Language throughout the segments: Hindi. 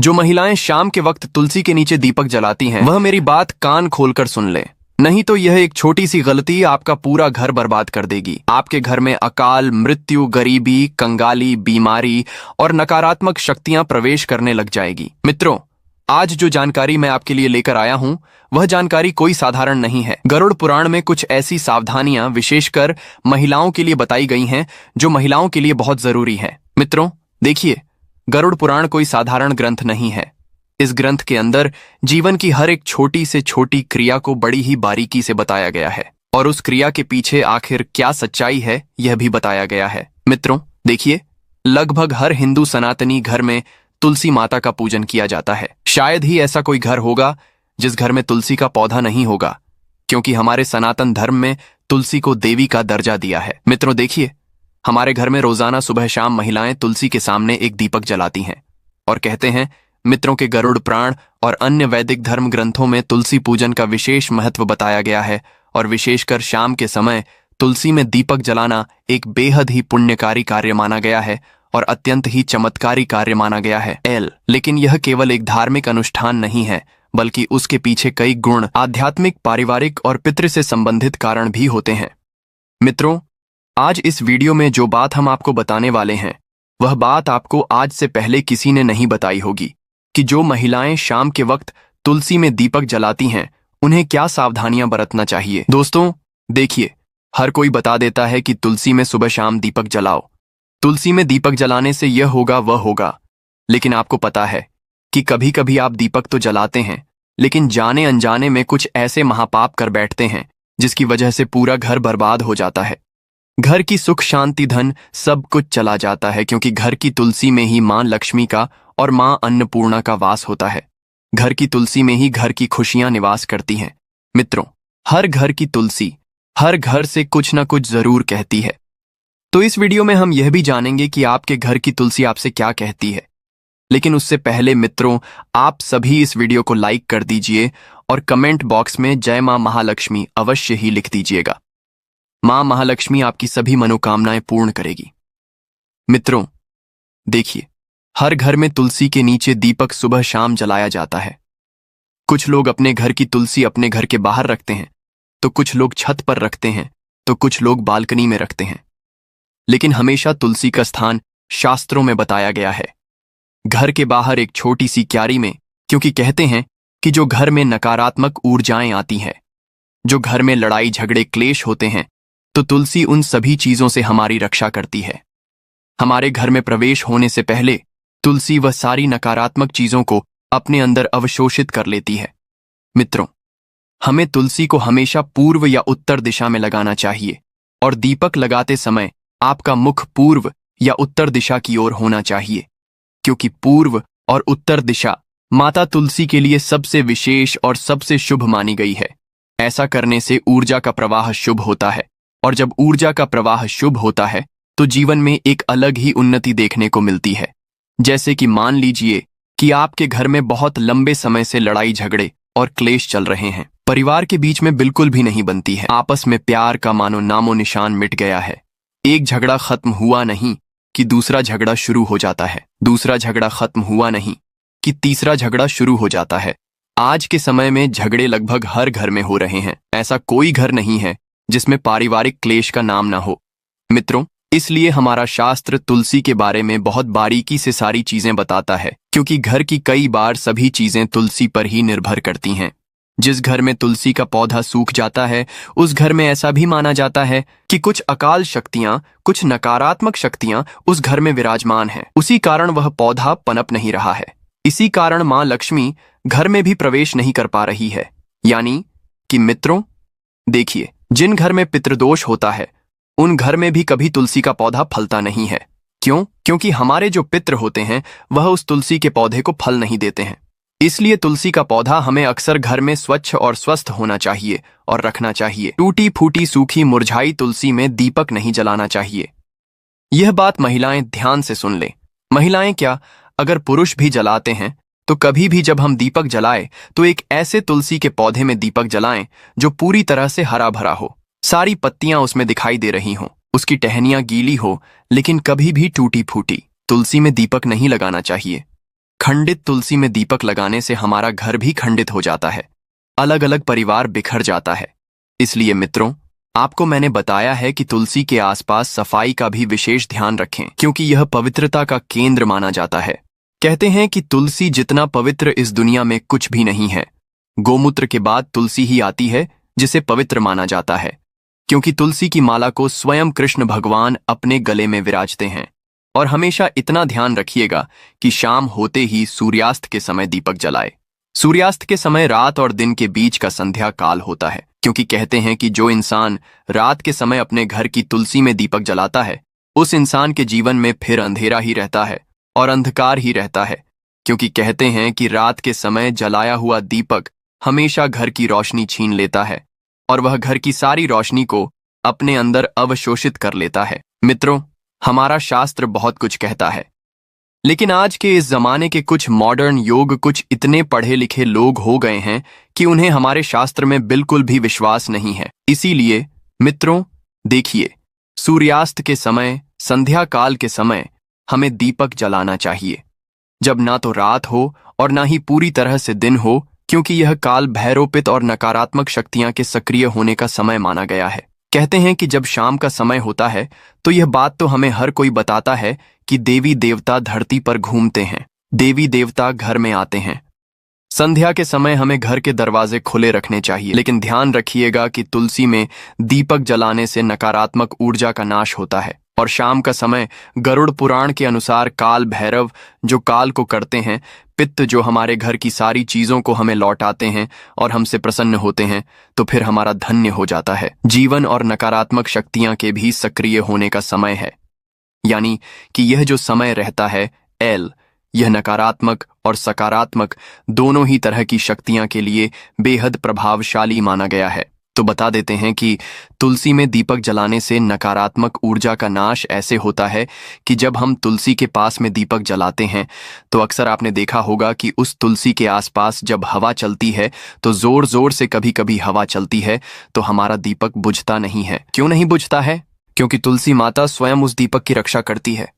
जो महिलाएं शाम के वक्त तुलसी के नीचे दीपक जलाती हैं, वह मेरी बात कान खोलकर सुन ले, नहीं तो यह एक छोटी सी गलती आपका पूरा घर बर्बाद कर देगी। आपके घर में अकाल, मृत्यु, गरीबी, कंगाली, बीमारी और नकारात्मक शक्तियां प्रवेश करने लग जाएगी। मित्रों, आज जो जानकारी मैं आपके लिए लेकर आया हूं, वह जानकारी कोई साधारण नहीं है। गरुड़ पुराण में कुछ ऐसी सावधानियां विशेषकर महिलाओं के लिए बताई गई हैं जो महिलाओं के लिए बहुत जरूरी है। मित्रों देखिए, गरुड़ पुराण कोई साधारण ग्रंथ नहीं है। इस ग्रंथ के अंदर जीवन की हर एक छोटी से छोटी क्रिया को बड़ी ही बारीकी से बताया गया है और उस क्रिया के पीछे आखिर क्या सच्चाई है यह भी बताया गया है। मित्रों देखिए, लगभग हर हिंदू सनातनी घर में तुलसी माता का पूजन किया जाता है। शायद ही ऐसा कोई घर होगा जिस घर में तुलसी का पौधा नहीं होगा, क्योंकि हमारे सनातन धर्म में तुलसी को देवी का दर्जा दिया है। मित्रों देखिए, हमारे घर में रोजाना सुबह शाम महिलाएं तुलसी के सामने एक दीपक जलाती हैं और कहते हैं, मित्रों के गरुड़ पुराण और अन्य वैदिक धर्म ग्रंथों में तुलसी पूजन का विशेष महत्व बताया गया है और विशेषकर शाम के समय तुलसी में दीपक जलाना एक बेहद ही पुण्यकारी कार्य माना गया है और अत्यंत ही चमत्कारी कार्य माना गया है। लेकिन यह केवल एक धार्मिक अनुष्ठान नहीं है, बल्कि उसके पीछे कई गुण, आध्यात्मिक, पारिवारिक और पितृ से संबंधित कारण भी होते हैं। मित्रों, आज इस वीडियो में जो बात हम आपको बताने वाले हैं, वह बात आपको आज से पहले किसी ने नहीं बताई होगी कि जो महिलाएं शाम के वक्त तुलसी में दीपक जलाती हैं, उन्हें क्या सावधानियां बरतना चाहिए। दोस्तों देखिए, हर कोई बता देता है कि तुलसी में सुबह शाम दीपक जलाओ, तुलसी में दीपक जलाने से यह होगा वह होगा। लेकिन आपको पता है कि कभी कभी आप दीपक तो जलाते हैं, लेकिन जाने अनजाने में कुछ ऐसे महापाप कर बैठते हैं जिसकी वजह से पूरा घर बर्बाद हो जाता है। घर की सुख शांति धन सब कुछ चला जाता है, क्योंकि घर की तुलसी में ही मां लक्ष्मी का और मां अन्नपूर्णा का वास होता है। घर की तुलसी में ही घर की खुशियां निवास करती हैं। मित्रों, हर घर की तुलसी हर घर से कुछ ना कुछ जरूर कहती है। तो इस वीडियो में हम यह भी जानेंगे कि आपके घर की तुलसी आपसे क्या कहती है। लेकिन उससे पहले मित्रों, आप सभी इस वीडियो को लाइक कर दीजिए और कमेंट बॉक्स में जय मां महालक्ष्मी अवश्य ही लिख दीजिएगा। मां महालक्ष्मी आपकी सभी मनोकामनाएं पूर्ण करेगी। मित्रों देखिए, हर घर में तुलसी के नीचे दीपक सुबह शाम जलाया जाता है। कुछ लोग अपने घर की तुलसी अपने घर के बाहर रखते हैं, तो कुछ लोग छत पर रखते हैं, तो कुछ लोग बालकनी में रखते हैं। लेकिन हमेशा तुलसी का स्थान शास्त्रों में बताया गया है, घर के बाहर एक छोटी सी क्यारी में, क्योंकि कहते हैं कि जो घर में नकारात्मक ऊर्जाएं आती हैं, जो घर में लड़ाई झगड़े क्लेश होते हैं, तो तुलसी उन सभी चीजों से हमारी रक्षा करती है। हमारे घर में प्रवेश होने से पहले तुलसी वह सारी नकारात्मक चीजों को अपने अंदर अवशोषित कर लेती है। मित्रों, हमें तुलसी को हमेशा पूर्व या उत्तर दिशा में लगाना चाहिए और दीपक लगाते समय आपका मुख पूर्व या उत्तर दिशा की ओर होना चाहिए, क्योंकि पूर्व और उत्तर दिशा माता तुलसी के लिए सबसे विशेष और सबसे शुभ मानी गई है। ऐसा करने से ऊर्जा का प्रवाह शुभ होता है, और जब ऊर्जा का प्रवाह शुभ होता है तो जीवन में एक अलग ही उन्नति देखने को मिलती है। जैसे कि मान लीजिए कि आपके घर में बहुत लंबे समय से लड़ाई झगड़े और क्लेश चल रहे हैं, परिवार के बीच में बिल्कुल भी नहीं बनती है, आपस में प्यार का मानो नामो निशान मिट गया है। एक झगड़ा खत्म हुआ नहीं कि दूसरा झगड़ा शुरू हो जाता है, दूसरा झगड़ा खत्म हुआ नहीं कि तीसरा झगड़ा शुरू हो जाता है। आज के समय में झगड़े लगभग हर घर में हो रहे हैं। ऐसा कोई घर नहीं है जिसमें पारिवारिक क्लेश का नाम ना हो। मित्रों, इसलिए हमारा शास्त्र तुलसी के बारे में बहुत बारीकी से सारी चीजें बताता है, क्योंकि घर की कई बार सभी चीजें तुलसी पर ही निर्भर करती हैं। जिस घर में तुलसी का पौधा सूख जाता है, उस घर में ऐसा भी माना जाता है कि कुछ अकाल शक्तियां, कुछ नकारात्मक शक्तियां उस घर में विराजमान हैं। उसी कारण वह पौधा पनप नहीं रहा है। इसी कारण मां लक्ष्मी घर में भी प्रवेश नहीं कर पा रही है। यानी कि मित्रों देखिए, जिन घर में पितृदोष होता है, उन घर में भी कभी तुलसी का पौधा फलता नहीं है। क्यों? क्योंकि हमारे जो पितृ होते हैं वह उस तुलसी के पौधे को फल नहीं देते हैं। इसलिए तुलसी का पौधा हमें अक्सर घर में स्वच्छ और स्वस्थ होना चाहिए और रखना चाहिए। टूटी फूटी सूखी मुरझाई तुलसी में दीपक नहीं जलाना चाहिए। यह बात महिलाएं ध्यान से सुन ले। महिलाएं क्या, अगर पुरुष भी जलाते हैं तो कभी भी जब हम दीपक जलाएं तो एक ऐसे तुलसी के पौधे में दीपक जलाएं जो पूरी तरह से हरा भरा हो, सारी पत्तियां उसमें दिखाई दे रही हों, उसकी टहनियां गीली हो, लेकिन कभी भी टूटी फूटी तुलसी में दीपक नहीं लगाना चाहिए। खंडित तुलसी में दीपक लगाने से हमारा घर भी खंडित हो जाता है, अलग अलग परिवार बिखर जाता है। इसलिए मित्रों, आपको मैंने बताया है कि तुलसी के आसपास सफाई का भी विशेष ध्यान रखें, क्योंकि यह पवित्रता का केंद्र माना जाता है। कहते हैं कि तुलसी जितना पवित्र इस दुनिया में कुछ भी नहीं है। गोमूत्र के बाद तुलसी ही आती है जिसे पवित्र माना जाता है, क्योंकि तुलसी की माला को स्वयं कृष्ण भगवान अपने गले में विराजते हैं। और हमेशा इतना ध्यान रखिएगा कि शाम होते ही सूर्यास्त के समय दीपक जलाए। सूर्यास्त के समय रात और दिन के बीच का संध्या काल होता है, क्योंकि कहते हैं कि जो इंसान रात के समय अपने घर की तुलसी में दीपक जलाता है, उस इंसान के जीवन में फिर अंधेरा ही रहता है और अंधकार ही रहता है, क्योंकि कहते हैं कि रात के समय जलाया हुआ दीपक हमेशा घर की रोशनी छीन लेता है और वह घर की सारी रोशनी को अपने अंदर अवशोषित कर लेता है। मित्रों, हमारा शास्त्र बहुत कुछ कहता है, लेकिन आज के इस जमाने के कुछ मॉडर्न योग कुछ इतने पढ़े लिखे लोग हो गए हैं कि उन्हें हमारे शास्त्र में बिल्कुल भी विश्वास नहीं है। इसीलिए मित्रों, देखिए, सूर्यास्त के समय, संध्या काल के समय हमें दीपक जलाना चाहिए, जब ना तो रात हो और ना ही पूरी तरह से दिन हो, क्योंकि यह काल भैरोपित और नकारात्मक शक्तियां के सक्रिय होने का समय माना गया है। कहते हैं कि जब शाम का समय होता है तो यह बात तो हमें हर कोई बताता है कि देवी देवता धरती पर घूमते हैं, देवी देवता घर में आते हैं। संध्या के समय हमें घर के दरवाजे खुले रखने चाहिए, लेकिन ध्यान रखिएगा कि तुलसी में दीपक जलाने से नकारात्मक ऊर्जा का नाश होता है। और शाम का समय गरुड़ पुराण के अनुसार काल भैरव जो काल को करते हैं, पित्त जो हमारे घर की सारी चीजों को हमें लौटाते हैं और हमसे प्रसन्न होते हैं, तो फिर हमारा धन्य हो जाता है। जीवन और नकारात्मक शक्तियां के भी सक्रिय होने का समय है, यानी कि यह जो समय रहता है यह नकारात्मक और सकारात्मक दोनों ही तरह की शक्तियां के लिए बेहद प्रभावशाली माना गया है। तो बता देते हैं कि तुलसी में दीपक जलाने से नकारात्मक ऊर्जा का नाश ऐसे होता है कि जब हम तुलसी के पास में दीपक जलाते हैं तो अक्सर आपने देखा होगा कि उस तुलसी के आसपास जब हवा चलती है तो जोर जोर से कभी कभी हवा चलती है, तो हमारा दीपक बुझता नहीं है। क्यों नहीं बुझता है? क्योंकि तुलसी माता स्वयं उस दीपक की रक्षा करती है,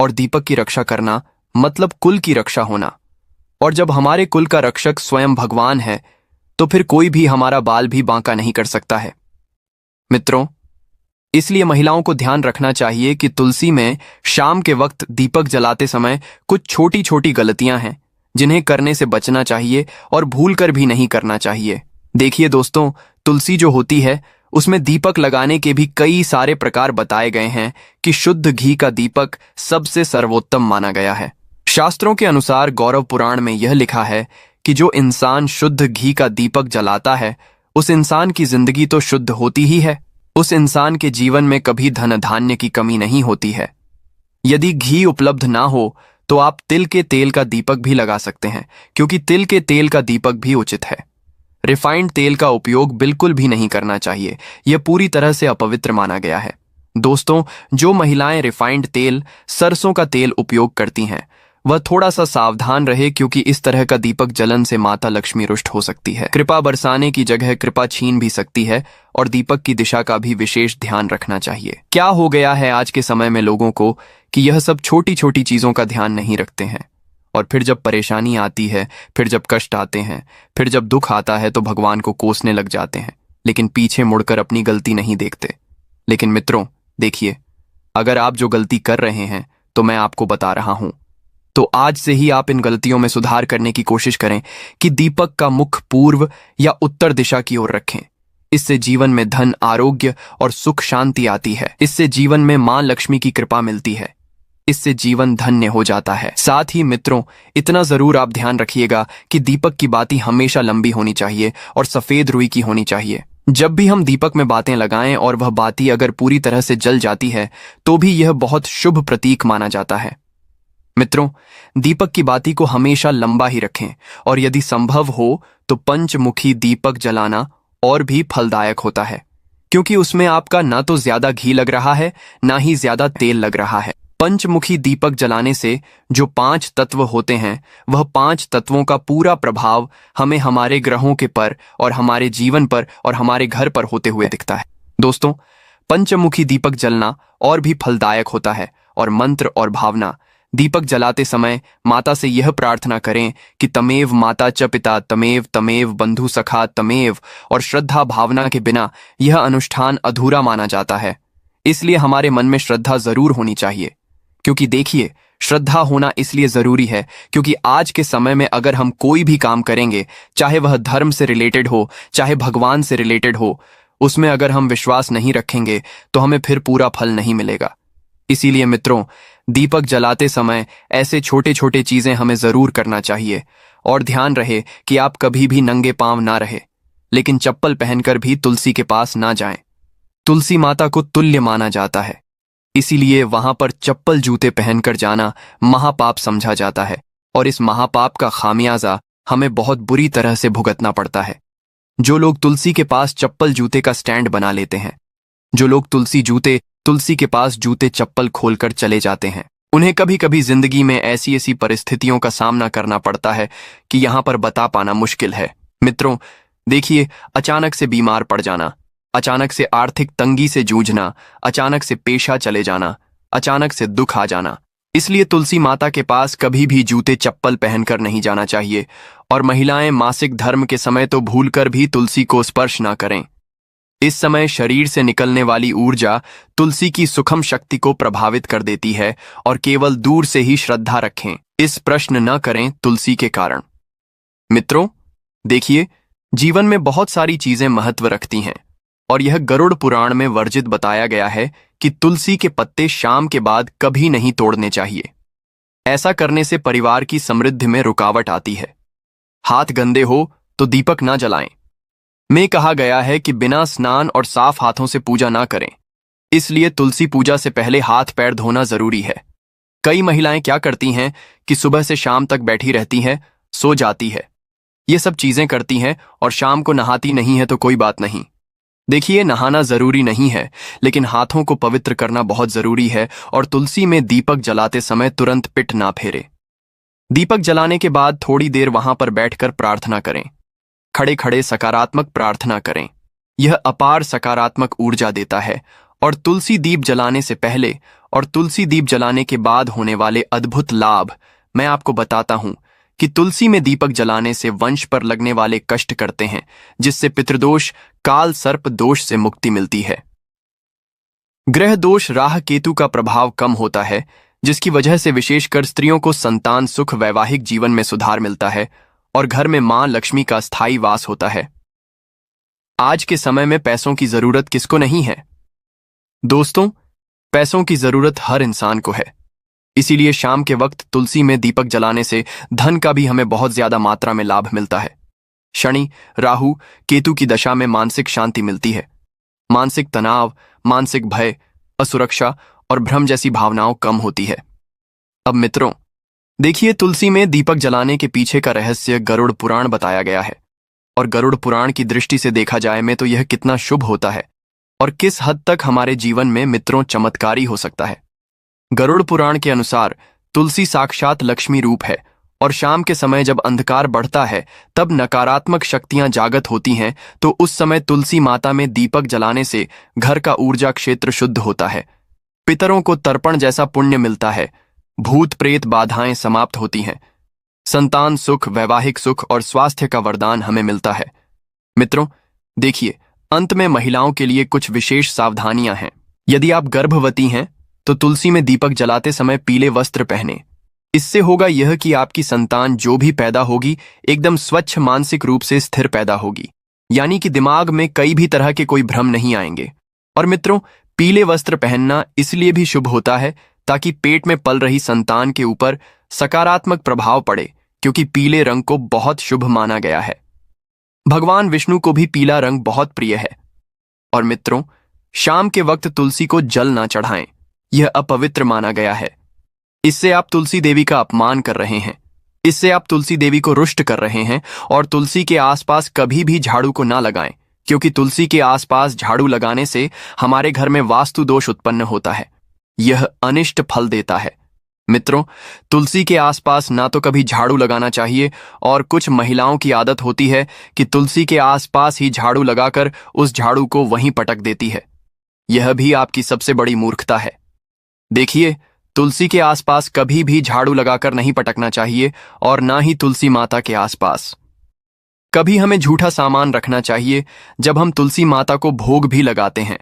और दीपक की रक्षा करना मतलब कुल की रक्षा होना। और जब हमारे कुल का रक्षक स्वयं भगवान है, तो फिर कोई भी हमारा बाल भी बांका नहीं कर सकता है। मित्रों, इसलिए महिलाओं को ध्यान रखना चाहिए कि तुलसी में शाम के वक्त दीपक जलाते समय कुछ छोटी छोटी गलतियां हैं जिन्हें करने से बचना चाहिए और भूलकर भी नहीं करना चाहिए। देखिए दोस्तों, तुलसी जो होती है उसमें दीपक लगाने के भी कई सारे प्रकार बताए गए हैं कि शुद्ध घी का दीपक सबसे सर्वोत्तम माना गया है। शास्त्रों के अनुसार गौरव पुराण में यह लिखा है कि जो इंसान शुद्ध घी का दीपक जलाता है, उस इंसान की जिंदगी तो शुद्ध होती ही है, उस इंसान के जीवन में कभी धन धान्य की कमी नहीं होती है। यदि घी उपलब्ध ना हो तो आप तिल के तेल का दीपक भी लगा सकते हैं, क्योंकि तिल के तेल का दीपक भी उचित है। रिफाइंड तेल का उपयोग बिल्कुल भी नहीं करना चाहिए, यह पूरी तरह से अपवित्र माना गया है। दोस्तों, जो महिलाएं रिफाइंड तेल, सरसों का तेल उपयोग करती हैं, वह थोड़ा सा सावधान रहे, क्योंकि इस तरह का दीपक जलन से माता लक्ष्मी रुष्ट हो सकती है। कृपा बरसाने की जगह कृपा छीन भी सकती है, और दीपक की दिशा का भी विशेष ध्यान रखना चाहिए। क्या हो गया है आज के समय में लोगों को कि यह सब छोटी छोटी चीजों का ध्यान नहीं रखते हैं, और फिर जब परेशानी आती है, फिर जब कष्ट आते हैं, फिर जब दुख आता है तो भगवान को कोसने लग जाते हैं, लेकिन पीछे मुड़कर अपनी गलती नहीं देखते। लेकिन मित्रों देखिए, अगर आप जो गलती कर रहे हैं तो मैं आपको बता रहा हूं, तो आज से ही आप इन गलतियों में सुधार करने की कोशिश करें कि दीपक का मुख पूर्व या उत्तर दिशा की ओर रखें। इससे जीवन में धन, आरोग्य और सुख शांति आती है। इससे जीवन में मां लक्ष्मी की कृपा मिलती है। इससे जीवन धन्य हो जाता है। साथ ही मित्रों, इतना जरूर आप ध्यान रखिएगा कि दीपक की बाती हमेशा लंबी होनी चाहिए और सफेद रुई की होनी चाहिए। जब भी हम दीपक में बातें लगाएं और वह बाती अगर पूरी तरह से जल जाती है तो भी यह बहुत शुभ प्रतीक माना जाता है। मित्रों, दीपक की बाती को हमेशा लंबा ही रखें, और यदि संभव हो तो पंचमुखी दीपक जलाना और भी फलदायक होता है, क्योंकि उसमें आपका ना तो ज्यादा घी लग रहा है, ना ही ज्यादा तेल लग रहा है। पंचमुखी दीपक जलाने से जो 5 तत्व होते हैं, वह 5 तत्वों का पूरा प्रभाव हमें हमारे ग्रहों के पर और हमारे जीवन पर और हमारे घर पर होते हुए दिखता है। दोस्तों, पंचमुखी दीपक जलना और भी फलदायक होता है, और मंत्र और भावना दीपक जलाते समय माता से यह प्रार्थना करें कि तमेव माता च पिता तमेव तमेव बंधु सखा तमेव, और श्रद्धा भावना के बिना यह अनुष्ठान अधूरा माना जाता है। इसलिए हमारे मन में श्रद्धा जरूर होनी चाहिए, क्योंकि देखिए, श्रद्धा होना इसलिए जरूरी है क्योंकि आज के समय में अगर हम कोई भी काम करेंगे, चाहे वह धर्म से रिलेटेड हो, चाहे भगवान से रिलेटेड हो, उसमें अगर हम विश्वास नहीं रखेंगे तो हमें फिर पूरा फल नहीं मिलेगा। इसीलिए मित्रों, दीपक जलाते समय ऐसे छोटे छोटे चीजें हमें जरूर करना चाहिए। और ध्यान रहे कि आप कभी भी नंगे पांव ना रहे, लेकिन चप्पल पहनकर भी तुलसी के पास ना जाएं। तुलसी माता को तुल्य माना जाता है, इसीलिए वहां पर चप्पल जूते पहनकर जाना महापाप समझा जाता है, और इस महापाप का खामियाजा हमें बहुत बुरी तरह से भुगतना पड़ता है। जो लोग तुलसी के पास चप्पल जूते का स्टैंड बना लेते हैं, जो लोग तुलसी के पास जूते चप्पल खोलकर चले जाते हैं, उन्हें कभी कभी जिंदगी में ऐसी ऐसी परिस्थितियों का सामना करना पड़ता है कि यहां पर बता पाना मुश्किल है। मित्रों देखिए, अचानक से बीमार पड़ जाना, अचानक से आर्थिक तंगी से जूझना, अचानक से पेशा चले जाना, अचानक से दुख आ जाना। इसलिए तुलसी माता के पास कभी भी जूते चप्पल पहनकर नहीं जाना चाहिए। और महिलाएं मासिक धर्म के समय तो भूलकर भी तुलसी को स्पर्श ना करें। इस समय शरीर से निकलने वाली ऊर्जा तुलसी की सुखम शक्ति को प्रभावित कर देती है, और केवल दूर से ही श्रद्धा रखें, इस प्रश्न न करें तुलसी के कारण। मित्रों देखिए, जीवन में बहुत सारी चीजें महत्व रखती हैं, और यह गरुड़ पुराण में वर्जित बताया गया है कि तुलसी के पत्ते शाम के बाद कभी नहीं तोड़ने चाहिए। ऐसा करने से परिवार की समृद्धि में रुकावट आती है। हाथ गंदे हो तो दीपक ना जलाएं। में कहा गया है कि बिना स्नान और साफ हाथों से पूजा ना करें, इसलिए तुलसी पूजा से पहले हाथ पैर धोना जरूरी है। कई महिलाएं क्या करती हैं कि सुबह से शाम तक बैठी रहती हैं, सो जाती है, ये सब चीजें करती हैं और शाम को नहाती नहीं है तो कोई बात नहीं। देखिए, नहाना जरूरी नहीं है, लेकिन हाथों को पवित्र करना बहुत जरूरी है। और तुलसी में दीपक जलाते समय तुरंत पिट ना फेरे। दीपक जलाने के बाद थोड़ी देर वहां पर बैठकर प्रार्थना करें। खड़े खड़े सकारात्मक प्रार्थना करें, यह अपार सकारात्मक ऊर्जा देता है। और तुलसी दीप जलाने से पहले और तुलसी दीप जलाने के बाद होने वाले अद्भुत लाभ मैं आपको बताता हूं कि तुलसी में दीपक जलाने से वंश पर लगने वाले कष्ट करते हैं, जिससे पितृदोष, काल सर्प दोष से मुक्ति मिलती है। ग्रह दोष, राह केतु का प्रभाव कम होता है, जिसकी वजह से विशेषकर स्त्रियों को संतान सुख, वैवाहिक जीवन में सुधार मिलता है, और घर में मां लक्ष्मी का स्थायी वास होता है। आज के समय में पैसों की जरूरत किसको नहीं है? दोस्तों, पैसों की जरूरत हर इंसान को है। इसीलिए शाम के वक्त तुलसी में दीपक जलाने से धन का भी हमें बहुत ज्यादा मात्रा में लाभ मिलता है। शनि, राहु, केतु की दशा में मानसिक शांति मिलती है। मानसिक तनाव, मानसिक भय, असुरक्षा और भ्रम जैसी भावनाओं कम होती है। अब मित्रों देखिए, तुलसी में दीपक जलाने के पीछे का रहस्य गरुड़ पुराण बताया गया है। और गरुड़ पुराण की दृष्टि से देखा जाए में तो यह कितना शुभ होता है और किस हद तक हमारे जीवन में मित्रों चमत्कारी हो सकता है। गरुड़ पुराण के अनुसार तुलसी साक्षात लक्ष्मी रूप है, और शाम के समय जब अंधकार बढ़ता है तब नकारात्मक शक्तियां जागृत होती हैं, तो उस समय तुलसी माता में दीपक जलाने से घर का ऊर्जा क्षेत्र शुद्ध होता है, पितरों को तर्पण जैसा पुण्य मिलता है, भूत प्रेत बाधाएं समाप्त होती हैं, संतान सुख, वैवाहिक सुख और स्वास्थ्य का वरदान हमें मिलता है। मित्रों देखिए, अंत में महिलाओं के लिए कुछ विशेष सावधानियां हैं। यदि आप गर्भवती हैं तो तुलसी में दीपक जलाते समय पीले वस्त्र पहने। इससे होगा यह कि आपकी संतान जो भी पैदा होगी एकदम स्वच्छ, मानसिक रूप से स्थिर पैदा होगी, यानी कि दिमाग में कई भी तरह के कोई भ्रम नहीं आएंगे। और मित्रों, पीले वस्त्र पहनना इसलिए भी शुभ होता है ताकि पेट में पल रही संतान के ऊपर सकारात्मक प्रभाव पड़े, क्योंकि पीले रंग को बहुत शुभ माना गया है। भगवान विष्णु को भी पीला रंग बहुत प्रिय है। और मित्रों, शाम के वक्त तुलसी को जल ना चढ़ाएं, यह अपवित्र माना गया है। इससे आप तुलसी देवी का अपमान कर रहे हैं, इससे आप तुलसी देवी को रुष्ट कर रहे हैं। और तुलसी के आसपास कभी भी झाड़ू को ना लगाएं, क्योंकि तुलसी के आसपास झाड़ू लगाने से हमारे घर में वास्तु दोष उत्पन्न होता है, यह अनिष्ट फल देता है। मित्रों, तुलसी के आसपास ना तो कभी झाड़ू लगाना चाहिए, और कुछ महिलाओं की आदत होती है कि तुलसी के आसपास ही झाड़ू लगाकर उस झाड़ू को वहीं पटक देती है। यह भी आपकी सबसे बड़ी मूर्खता है। देखिए, तुलसी के आसपास कभी भी झाड़ू लगाकर नहीं पटकना चाहिए और ना ही तुलसी माता के आसपास। कभी हमें झूठा सामान रखना चाहिए। जब हम तुलसी माता को भोग भी लगाते हैं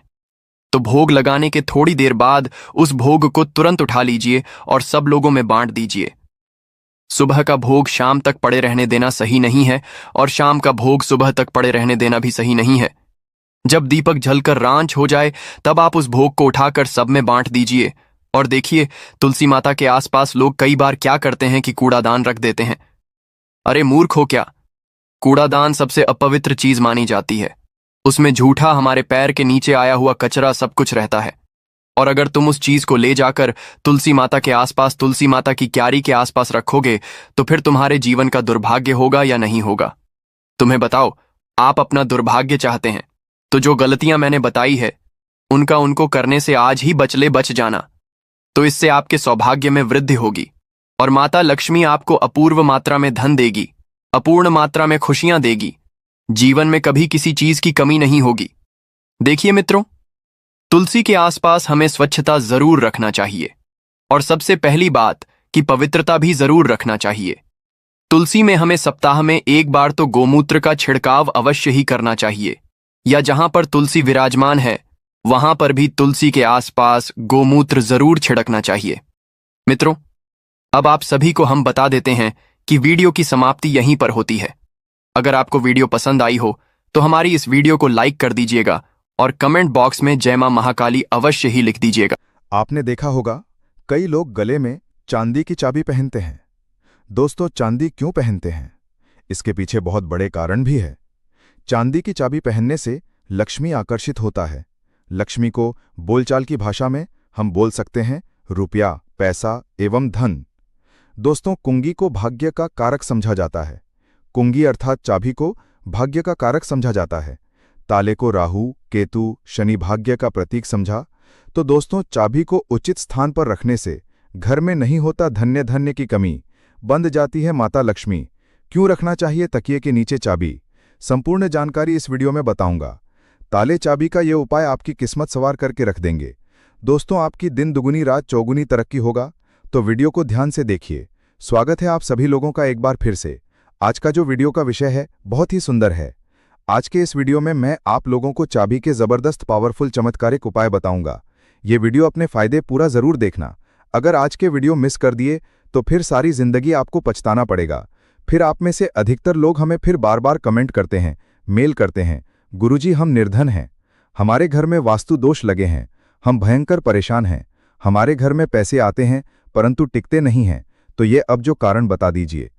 तो भोग लगाने के थोड़ी देर बाद उस भोग को तुरंत उठा लीजिए और सब लोगों में बांट दीजिए। सुबह का भोग शाम तक पड़े रहने देना सही नहीं है और शाम का भोग सुबह तक पड़े रहने देना भी सही नहीं है। जब दीपक जलकर रांच हो जाए तब आप उस भोग को उठाकर सब में बांट दीजिए। और देखिए, तुलसी माता के आसपास लोग कई बार क्या करते हैं कि कूड़ादान रख देते हैं। अरे मूर्ख हो क्या? कूड़ादान सबसे अपवित्र चीज मानी जाती है। उसमें झूठा हमारे पैर के नीचे आया हुआ कचरा सब कुछ रहता है। और अगर तुम उस चीज को ले जाकर तुलसी माता के आसपास, तुलसी माता की क्यारी के आसपास रखोगे तो फिर तुम्हारे जीवन का दुर्भाग्य होगा या नहीं होगा? तुम्हें बताओ, आप अपना दुर्भाग्य चाहते हैं तो जो गलतियां मैंने बताई है उनको करने से आज ही बच जाना। तो इससे आपके सौभाग्य में वृद्धि होगी और माता लक्ष्मी आपको अपूर्व मात्रा में धन देगी, अपूर्ण मात्रा में खुशियां देगी। जीवन में कभी किसी चीज की कमी नहीं होगी। देखिए मित्रों, तुलसी के आसपास हमें स्वच्छता जरूर रखना चाहिए और सबसे पहली बात कि पवित्रता भी जरूर रखना चाहिए। तुलसी में हमें सप्ताह में एक बार तो गोमूत्र का छिड़काव अवश्य ही करना चाहिए, या जहां पर तुलसी विराजमान है वहां पर भी तुलसी के आसपास गोमूत्र जरूर छिड़कना चाहिए। मित्रों, अब आप सभी को हम बता देते हैं कि वीडियो की समाप्ति यहीं पर होती है। अगर आपको वीडियो पसंद आई हो तो हमारी इस वीडियो को लाइक कर दीजिएगा और कमेंट बॉक्स में जय मां महाकाली अवश्य ही लिख दीजिएगा। आपने देखा होगा कई लोग गले में चांदी की चाबी पहनते हैं। दोस्तों, चांदी क्यों पहनते हैं? इसके पीछे बहुत बड़े कारण भी है। चांदी की चाबी पहनने से लक्ष्मी आकर्षित होता है। लक्ष्मी को बोलचाल की भाषा में हम बोल सकते हैं रुपया, पैसा एवं धन। दोस्तों, कुंगी को भाग्य का कारक समझा जाता है। कुंगी अर्थात चाबी को भाग्य का कारक समझा जाता है। ताले को राहु, केतु, शनि भाग्य का प्रतीक समझा। तो दोस्तों, चाबी को उचित स्थान पर रखने से घर में नहीं होता धन्य की कमी, बंद जाती है माता लक्ष्मी। क्यों रखना चाहिए तकिए के नीचे चाबी? संपूर्ण जानकारी इस वीडियो में बताऊंगा। ताले चाबी का ये उपाय आपकी किस्मत सवार करके रख देंगे। दोस्तों, आपकी दिन दुगुनी रात चौगुनी तरक्की होगा, तो वीडियो को ध्यान से देखिए। स्वागत है आप सभी लोगों का एक बार फिर से। आज का जो वीडियो का विषय है बहुत ही सुंदर है। आज के इस वीडियो में मैं आप लोगों को चाबी के जबरदस्त पावरफुल चमत्कारिक उपाय बताऊंगा। ये वीडियो अपने फायदे पूरा जरूर देखना। अगर आज के वीडियो मिस कर दिए तो फिर सारी जिंदगी आपको पछताना पड़ेगा। फिर आप में से अधिकतर लोग हमें फिर बार बार कमेंट करते हैं, मेल करते हैं, गुरुजी हम निर्धन हैं, हमारे घर में वास्तु दोष लगे हैं, हम भयंकर परेशान हैं, हमारे घर में पैसे आते हैं परंतु टिकते नहीं हैं। तो ये अब जो कारण बता दीजिए।